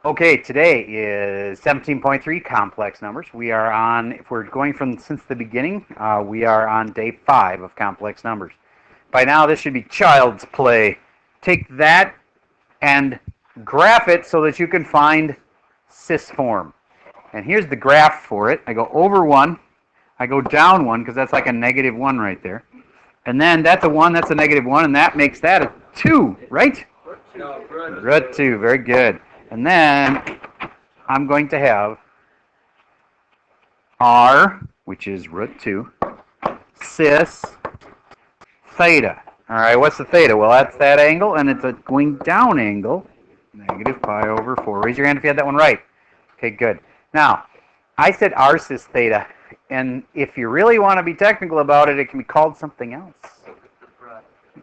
Okay, today is 17.3 complex numbers. We are on, if we're going from since the beginning, we are on day 5 of complex numbers. By now, this should be child's play. Take that and graph it so that you can find cis form. And here's the graph for it. I go over 1, I go down 1 because that's like a negative 1 right there. And then that's a 1, that's a negative 1, and that makes that a 2, right? Root 2, very good. And then I'm going to have r, which is root 2, cis theta. All right, what's the theta? Well, that's that angle, and it's a going down angle, negative pi over 4. Raise your hand if you had that one right. Okay, good. Now, I said r cis theta, and if you really want to be technical about it, it can be called something else.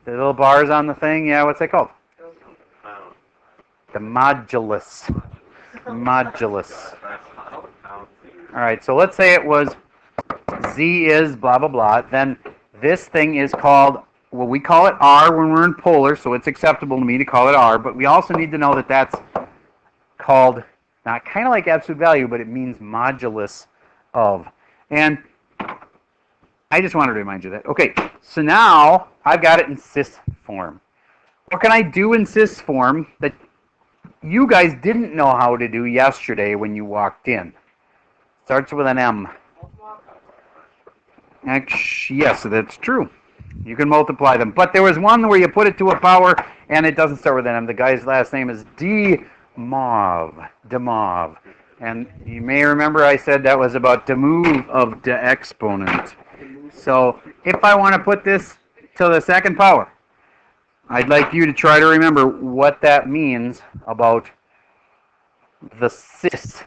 The little bars on the thing, yeah, what's that called? The modulus. Modulus. All right, so let's say it was z is blah, blah, blah. Then this thing is called, well, we call it r when we're in polar, so it's acceptable to me to call it r, but we also need to know that that's called, not kind of like absolute value, but it means modulus of. And I just wanted to remind you that. Okay, so now I've got it in cis form. What can I do in cis form that you guys didn't know how to do yesterday when you walked in? Starts with an M. Yes, that's true. You can multiply them. But there was one where you put it to a power, and it doesn't start with an M. The guy's last name is Demov. Demov. And you may remember I said that was about the move of the exponent. So if I want to put this to the second power, I'd like you to try to remember what that means about the cis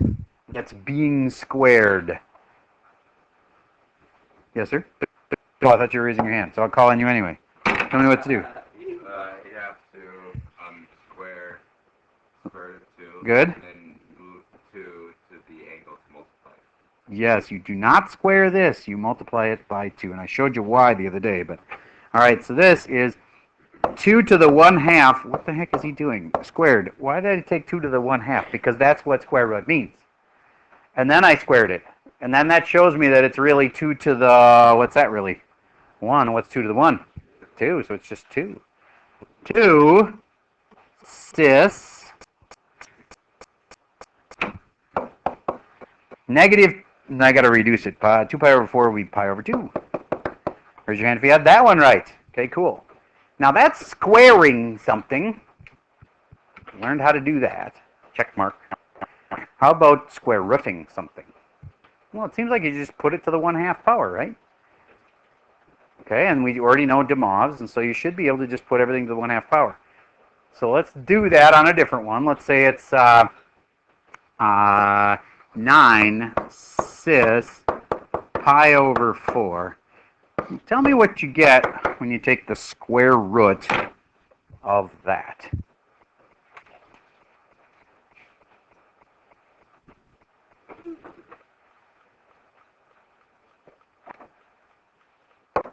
that's being squared. Yes, sir? Oh, I thought you were raising your hand, so I'll call on you anyway. Tell me what to do. You have to square root 2. Good. And then move 2 to the angle to multiply. Yes, you do not square this. You multiply it by 2. And I showed you why the other day. But all right, so this is 2 to the 1/2. What the heck is he doing? Squared. Why did I take 2 to the 1/2? Because that's what square root means. And then I squared it. And then that shows me that it's really 2 to the, what's that really? 1. What's 2 to the 1? 2, so it's just 2. 2 cis negative, and I got to reduce it. 2 pi over 4 will be pi over 2. Raise your hand if you had that one right. Okay, cool. Now that's squaring something. Learned how to do that. Check mark. How about square rooting something? Well, it seems like you just put it to the 1/2 power, right? Okay, and we already know Demovs, and so you should be able to just put everything to the 1/2 power. So let's do that on a different one. Let's say it's 9 cis pi over 4. Tell me what you get when you take the square root of that.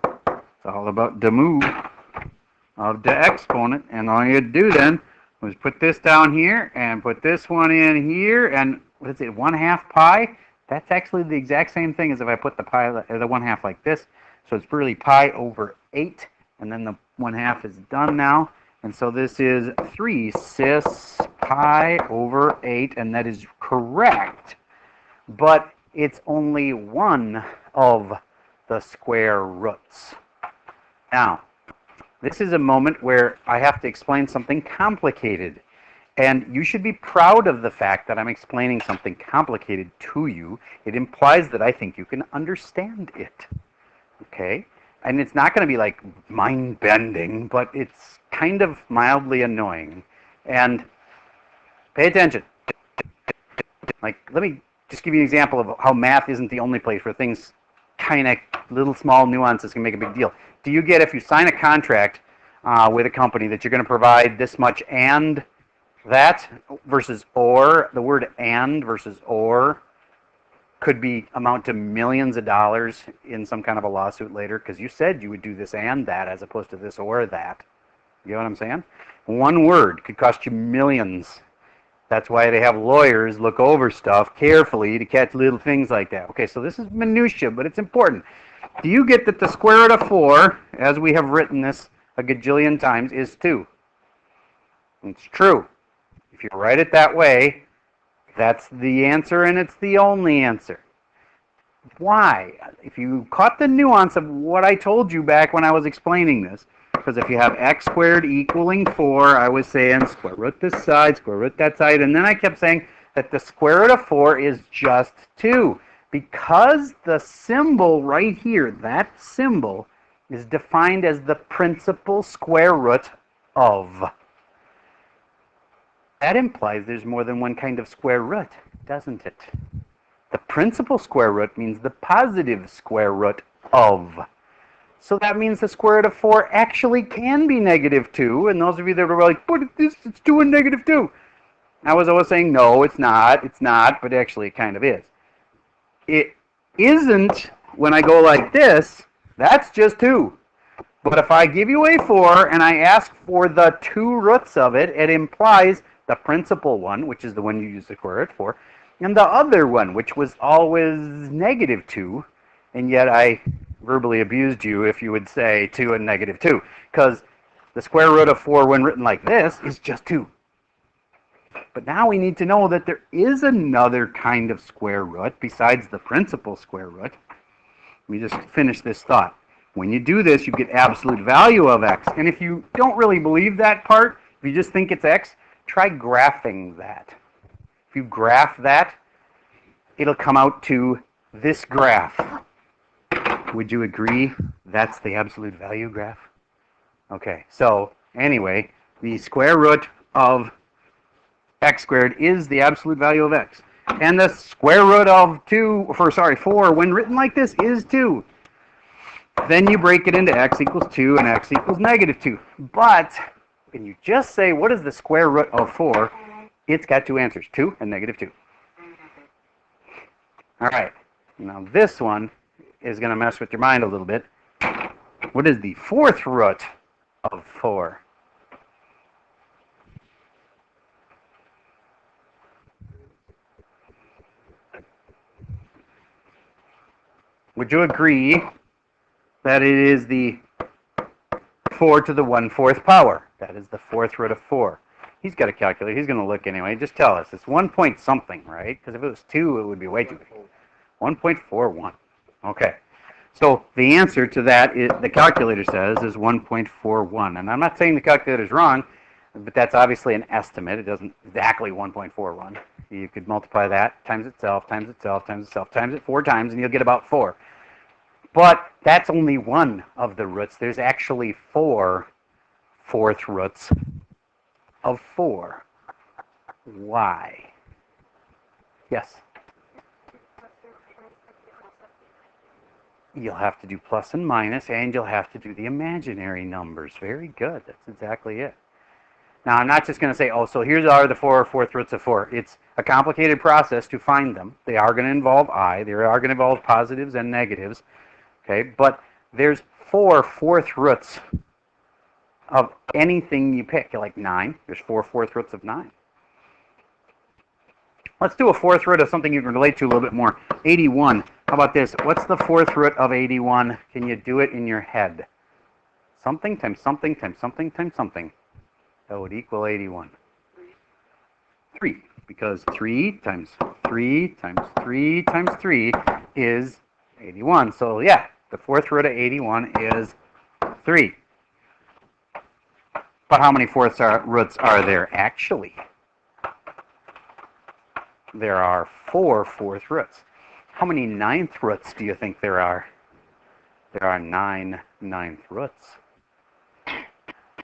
It's all about the move of the exponent, and all you do then was put this down here and put this one in here, and what is it, 1/2 pi? That's actually the exact same thing as if I put the 1/2 like this. So it's really pi over 8, and then the 1/2 is done now. And so this is 3 cis pi over 8, and that is correct. But it's only one of the square roots. Now, this is a moment where I have to explain something complicated. And you should be proud of the fact that I'm explaining something complicated to you. It implies that I think you can understand it. Okay? And it's not going to be like mind-bending, but it's kind of mildly annoying. And pay attention. Like, let me just give you an example of how math isn't the only place where things kind of little small nuances can make a big deal. Do you get, if you sign a contract with a company, that you're going to provide this much and that versus or? The word and versus or could be amount to millions of dollars in some kind of a lawsuit later, because you said you would do this and that as opposed to this or that. You know what I'm saying? One word could cost you millions That's why they have lawyers look over stuff carefully to catch little things like that. Okay, so this is minutia, but it's important. Do you get that the square root of 4, as we have written this a gajillion times, is 2? It's true. If you write it that way, that's the answer, and it's the only answer. Why? If you caught the nuance of what I told you back when I was explaining this, because if you have x squared equaling 4, I was saying square root this side, square root that side, and then I kept saying that the square root of 4 is just 2. Because the symbol right here, that symbol, is defined as the principal square root of. That implies there's more than one kind of square root, doesn't it? The principal square root means the positive square root of. So that means the square root of 4 actually can be negative 2. And those of you that are like, but it's 2 and negative 2. I was always saying, no, it's not, but actually it kind of is. It isn't when I go like this, that's just 2. But if I give you a 4 and I ask for the 2 roots of it, it implies the principal one, which is the one you use the square root for, and the other one, which was always negative 2, and yet I verbally abused you if you would say 2 and negative 2, because the square root of 4 when written like this is just 2. But now we need to know that there is another kind of square root besides the principal square root. Let me just finish this thought. When you do this, you get absolute value of x. And if you don't really believe that part, if you just think it's x, try graphing that. If you graph that, it'll come out to this graph. Would you agree that's the absolute value graph? Okay, so anyway, the square root of x squared is the absolute value of x. And the square root of 4, when written like this, is 2. Then you break it into x equals 2 and x equals negative 2. But when you just say, what is the square root of 4, it's got 2 answers, 2 and negative 2. All right, now this one is going to mess with your mind a little bit. What is the 4th root of 4? Would you agree that it is the 4 to the 1/4 power? That is the 4th root of 4. He's got a calculator. He's going to look anyway. Just tell us. It's 1 point something, right? Because if it was 2, it would be way too big. 1.41. Okay. So the answer to that, the calculator says, is 1.41. And I'm not saying the calculator is wrong, but that's obviously an estimate. It doesn't exactly 1.41. You could multiply that times itself, times itself, times itself, times it 4 times, and you'll get about 4. But that's only one of the roots. There's actually 4 4th roots of 4. Why? Yes? You'll have to do plus and minus, and you'll have to do the imaginary numbers. Very good. That's exactly it. Now, I'm not just going to say, oh, so here's are the 4 4th roots of 4. It's a complicated process to find them. They are going to involve I. They are going to involve positives and negatives. Okay, but there's 4 4th roots of anything you pick. Like 9. There's 4 4th roots of 9. Let's do a 4th root of something you can relate to a little bit more. 81. How about this? What's the 4th root of 81? Can you do it in your head? Something times something times something times something. That would equal 81. 3. Because 3 times 3 times 3 times 3 is 81. So yeah, the 4th root of 81 is 3. But how many 4th roots are there actually? There are 4 4th roots. How many 9th roots do you think there are? There are 9 9th roots.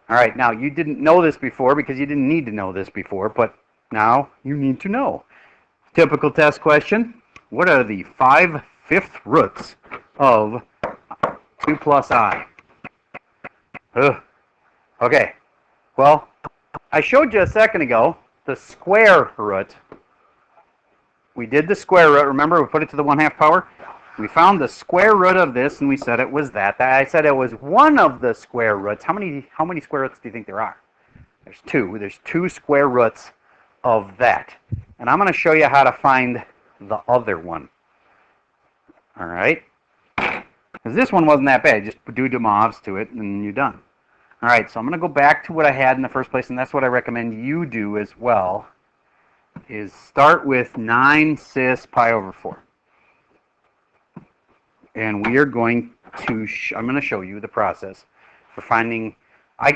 All right, now you didn't know this before because you didn't need to know this before, but now you need to know. Typical test question. What are the 5 5th roots of 2 plus I? Ugh. Okay, well, I showed you a second ago the square root. We did the square root. Remember, we put it to the 1/2 power? We found the square root of this, and we said it was that. I said it was one of the square roots. How many square roots do you think there are? There's 2. There's 2 square roots of that. And I'm going to show you how to find the other one. All right? Because this one wasn't that bad. Just do demobs to it, and you're done. All right, so I'm going to go back to what I had in the first place, and that's what I recommend you do as well, is start with 9 cis pi over 4. And we are going to, I'm going to show you the process for finding,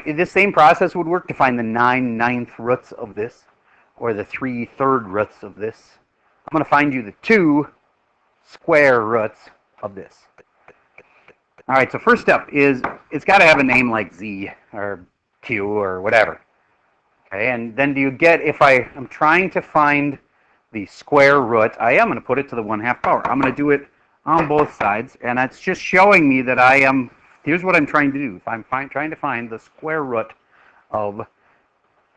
this same process would work to find the 9/9 roots of this, or the 3/3 roots of this. I'm going to find you the 2 square roots of this. All right, so first step is it's got to have a name like Z or Q or whatever. Okay, and then do you get, if I am trying to find the square root, I am going to put it to the 1/2 power. I'm going to do it on both sides, and it's just showing me that I am, here's what I'm trying to do. If I'm trying to find the square root of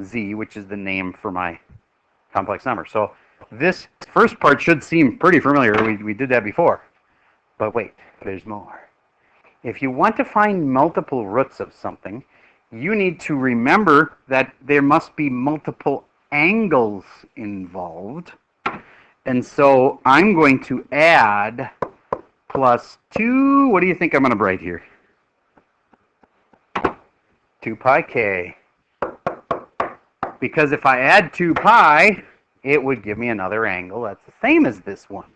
Z, which is the name for my complex number. So this first part should seem pretty familiar. We did that before. But wait, there's more. If you want to find multiple roots of something, you need to remember that there must be multiple angles involved. And so I'm going to add plus 2, what do you think I'm going to write here? 2 pi k. Because if I add 2 pi, it would give me another angle that's the same as this one.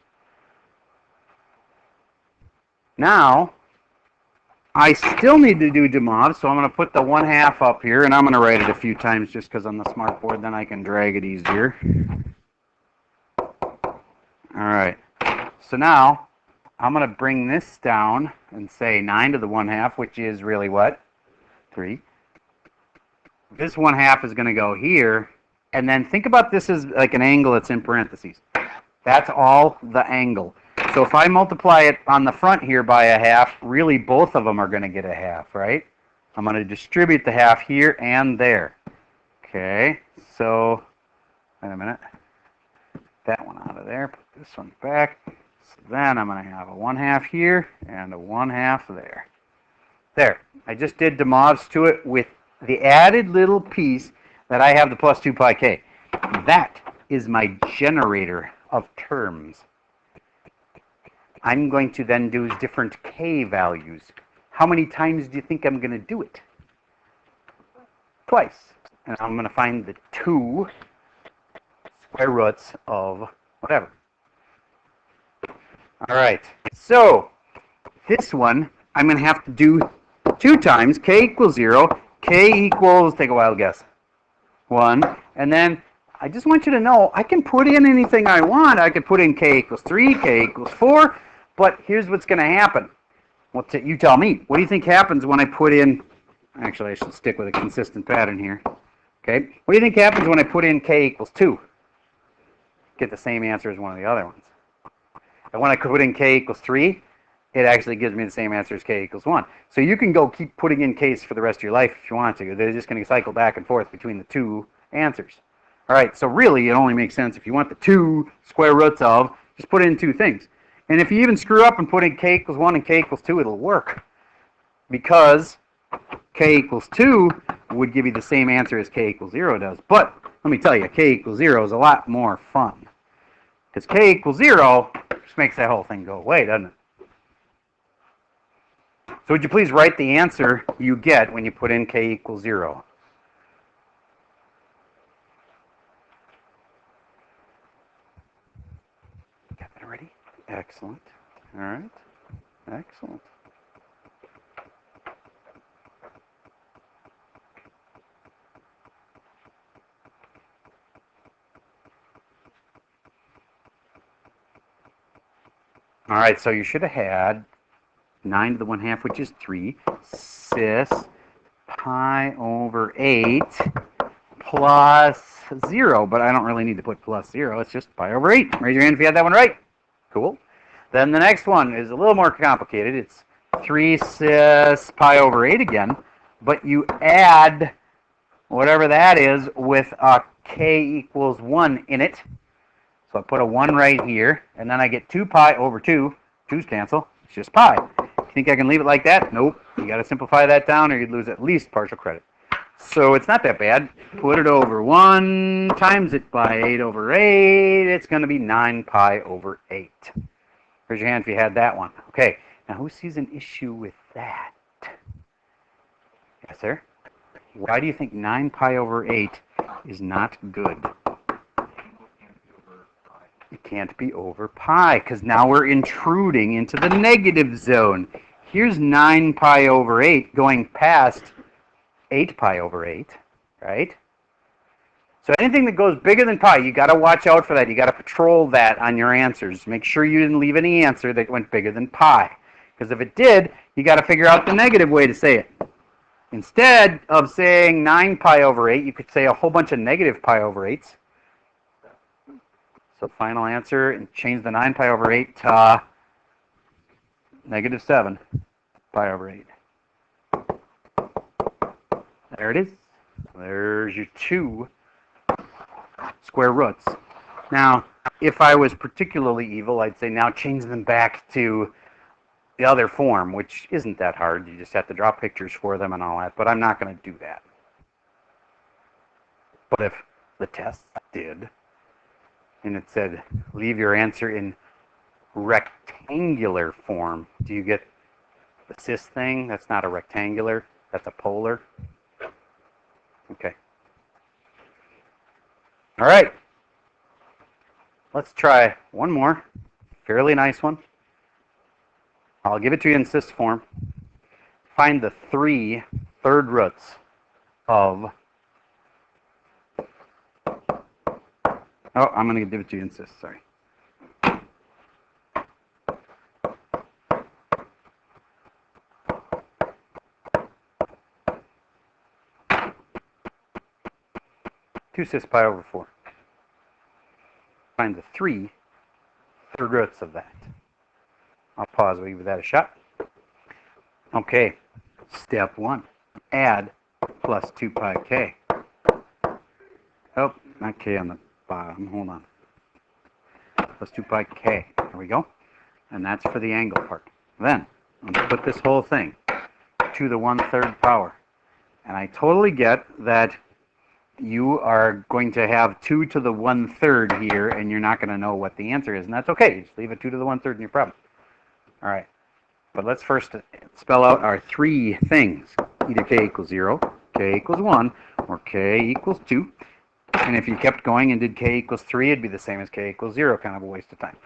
Now, I still need to do demobs, so I'm going to put the 1/2 up here, and I'm going to write it a few times just because on the smart board, then I can drag it easier. All right, so now I'm going to bring this down and say 9 to the 1/2, which is really what? 3. This 1/2 is going to go here, and then think about this as like an angle that's in parentheses. That's all the angle. So if I multiply it on the front here by 1/2, really both of them are going to get 1/2, right? I'm going to distribute the 1/2 here and there. Okay, so, wait a minute. That one out of there, put this one back. So then I'm going to have a 1/2 here and a 1/2 there. There, I just did demobs to it with the added little piece that I have the plus 2 pi k. That is my generator of terms. I'm going to then do different k values. How many times do you think I'm going to do it? Twice. And I'm going to find the 2 square roots of whatever. All right. So this one, I'm going to have to do 2 times. K equals 0. K equals, take a wild guess, 1. And then I just want you to know I can put in anything I want. I could put in k equals 3, k equals 4. But here's what's going to happen. Well, you tell me. What do you think happens when I put in... Actually, I should stick with a consistent pattern here. Okay. What do you think happens when I put in k equals 2? Get the same answer as one of the other ones. And when I put in k equals 3, it actually gives me the same answer as k equals 1. So you can go keep putting in k's for the rest of your life if you want to. They're just going to cycle back and forth between the 2 answers. All right. So really, it only makes sense if you want the 2 square roots of, just put in 2 things. And if you even screw up and put in k equals 1 and k equals 2, it'll work. Because k equals 2 would give you the same answer as k equals 0 does. But let me tell you, k equals 0 is a lot more fun. Because k equals 0 just makes that whole thing go away, doesn't it? So would you please write the answer you get when you put in k equals 0? Got that ready? Excellent. All right. Excellent. All right, so you should have had 9 to the 1/2, which is 3, cis pi over 8 plus 0. But I don't really need to put plus 0. It's just pi over 8. Raise your hand if you had that one right. Cool. Then the next one is a little more complicated. It's 3 cis pi over 8 again. But you add whatever that is with a k equals 1 in it. So I put a 1 right here. And then I get 2 pi over 2. 2's cancel. It's just pi. You think I can leave it like that? Nope. You got to simplify that down or you'd lose at least partial credit. So it's not that bad. Put it over 1 times it by 8 over 8. It's going to be 9 pi over 8. Raise your hand if you had that one. Okay. Now who sees an issue with that? Yes, sir? Why do you think 9 pi over 8 is not good? It can't be over pi because now we're intruding into the negative zone. Here's 9 pi over 8 going past 8 pi over 8, right? So anything that goes bigger than pi, you got to watch out for that. You got to patrol that on your answers. Make sure you didn't leave any answer that went bigger than pi. Because if it did, you got to figure out the negative way to say it. Instead of saying 9 pi over 8, you could say a whole bunch of negative pi over 8s. So final answer, and change the 9 pi over 8 to negative 7 pi over 8. There it is. There's your 2 square roots. Now, if I was particularly evil, I'd say now change them back to the other form, which isn't that hard. You just have to draw pictures for them and all that, but I'm not going to do that. But if the test did, and it said, leave your answer in rectangular form, do you get the cis thing? That's not a rectangular, that's a polar. Okay. All right. Let's try one more. Fairly nice one. I'll give it to you in cis form. Find the 3 third roots of... Oh, I'm going to give it to you in cis, sorry. Two cis pi over 4. Find the 3 third roots of that. I'll pause, we'll give that a shot. Okay, step 1. Add plus 2 pi k. Oh, not k on the bottom, hold on. Plus 2 pi k, there we go. And that's for the angle part. Then, I'm going to put this whole thing to the 1/3 power. And I totally get that you are going to have 2 to the 1/3 here, and you're not going to know what the answer is. And that's okay, just leave it 2 to the 1/3 in your problem. All right, but let's first spell out our 3 things. Either k equals 0, k equals 1, or k equals 2. And if you kept going and did k equals 3, it'd be the same as k equals 0, kind of a waste of time.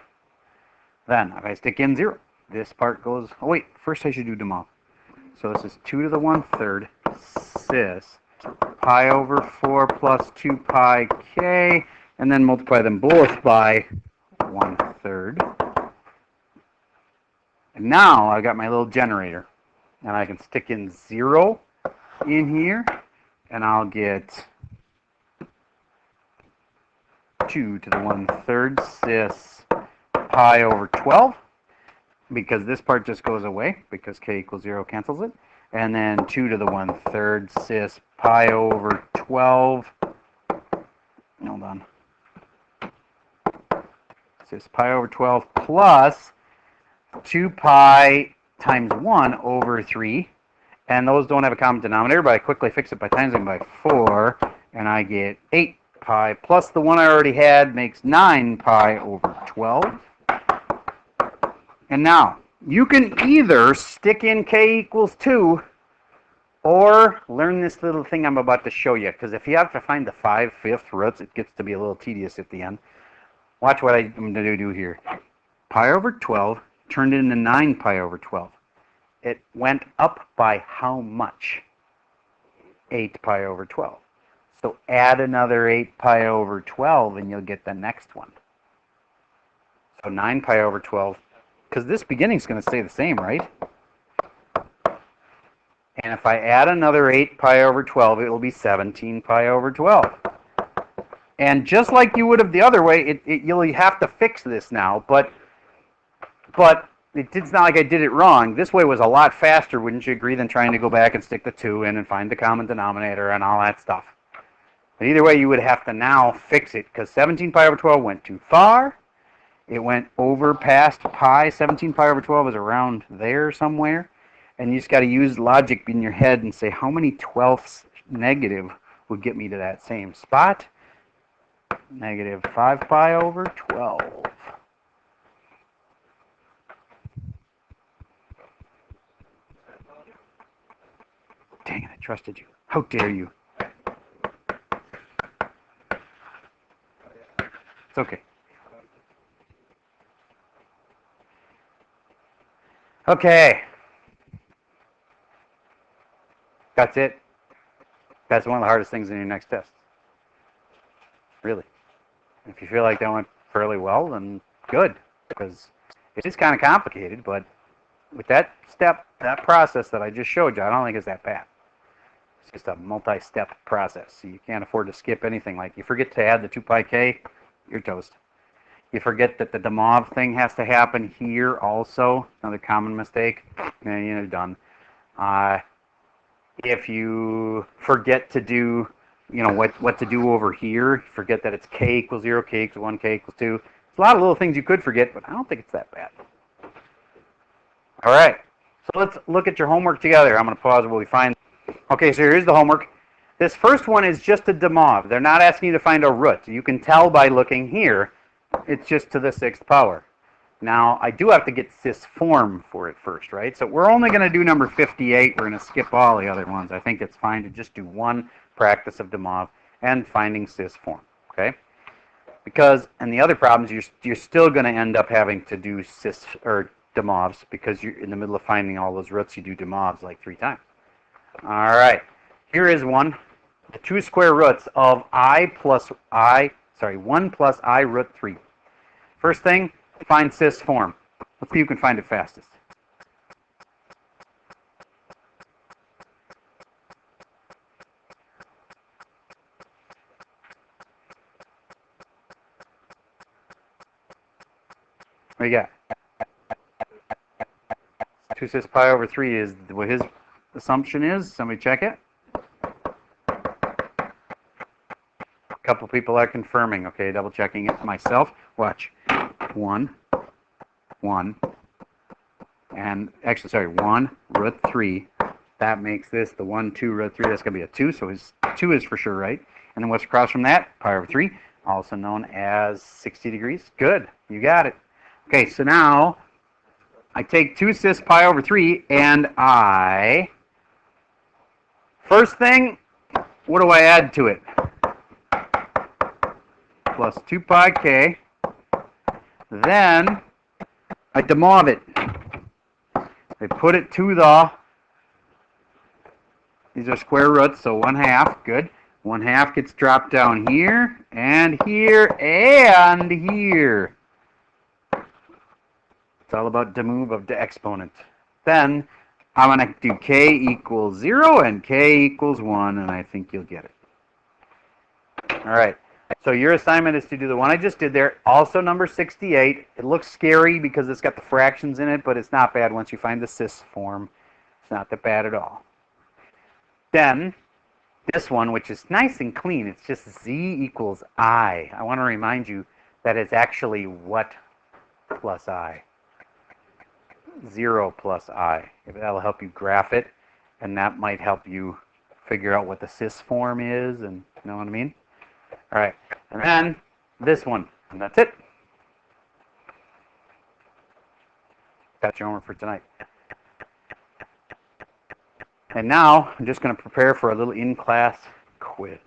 Then, if I stick in 0, this part goes... Oh, wait, first I should do them all. So this is 2 to the 1/3 cis pi over 4 plus 2 pi k, and then multiply them both by 1/3. And now I've got my little generator, and I can stick in 0 in here, and I'll get 2 to the 1/3 cis pi over 12, because this part just goes away, because k equals 0 cancels it. And then 2 to the 1/3 cis pi over 12. Hold on. Cis pi over 12 plus 2 pi times 1 over 3. And those don't have a common denominator, but I quickly fix it by times them by 4. And I get 8 pi plus the one I already had makes 9 pi over 12. And now, you can either stick in k equals 2 or learn this little thing I'm about to show you. Because if you have to find the 5/5 roots, it gets to be a little tedious at the end. Watch what I'm going to do here. Pi over 12 turned into 9 pi over 12. It went up by how much? 8 pi over 12. So add another 8 pi over 12 and you'll get the next one. So 9 pi over 12. Because this beginning is going to stay the same, right? And if I add another 8 pi over 12, it will be 17 pi over 12. And just like you would have the other way, you'll have to fix this now. But it's not like I did it wrong. This way was a lot faster, wouldn't you agree, than trying to go back and stick the 2 in and find the common denominator and all that stuff. But either way, you would have to now fix it, because 17 pi over 12 went too far. It went over past pi. 17 pi over 12 is around there somewhere. And you just got to use logic in your head and say, how many twelfths negative would get me to that same spot. Negative 5 pi over 12. Dang it, I trusted you. How dare you? It's okay. Okay. That's it. That's one of the hardest things in your next test. Really. If you feel like that went fairly well, then good. Because it is kind of complicated, but with that step, that process that I just showed you, I don't think it's that bad. It's just a multi-step process. So you can't afford to skip anything. Like you forget to add the 2 pi k, you're toast. You forget that the demov thing has to happen here also. Another common mistake. And you're done. If you forget to do, what to do over here, forget that it's k equals 0, k equals 1, k equals 2. There's a lot of little things you could forget, but I don't think it's that bad. All right. So let's look at your homework together. I'm going to pause while we find. Okay, so here's the homework. This first one is just a demov. They're not asking you to find a root. You can tell by looking here. It's just to the 6th power. Now, I do have to get cis form for it first, right? So we're only going to do number 58. We're going to skip all the other ones. I think it's fine to just do one practice of demov and finding cis form, okay? Because, and the other problems, you're still going to end up having to do cis or demovs because you're in the middle of finding all those roots. You do demovs like 3 times. All right, here is one. The 2 square roots of 1 plus I root 3. First thing, find cis form. Let's see who can find it fastest. What do you got? 2 cis pi over 3 is what his assumption is. Somebody check it. A couple people are confirming. Okay, double checking it myself. Watch. 1, 1, and actually, sorry, 1 root 3. That makes this the 1, 2 root 3. That's going to be a 2, so his 2 is for sure right. And then what's across from that? Pi over 3, also known as 60 degrees. Good, you got it. Okay, so now I take 2 cis pi over 3, and first thing, what do I add to it? Plus 2 pi k. Then I demov it. I put it to these are square roots, so 1/2, good. 1/2 gets dropped down here, and here, and here. It's all about the move of the exponent. Then I'm going to do k equals 0 and k equals 1, and I think you'll get it. All right. So your assignment is to do the one I just did there, also number 68. It looks scary because it's got the fractions in it, but it's not bad once you find the cis form. It's not that bad at all. Then this one, which is nice and clean, it's just z equals I. I want to remind you that it's actually what plus I? 0 plus I. That'll help you graph it, and that might help you figure out what the cis form is, and you know what I mean? All right, and then this one, and that's it. That's your homework for tonight. And now I'm just going to prepare for a little in-class quiz.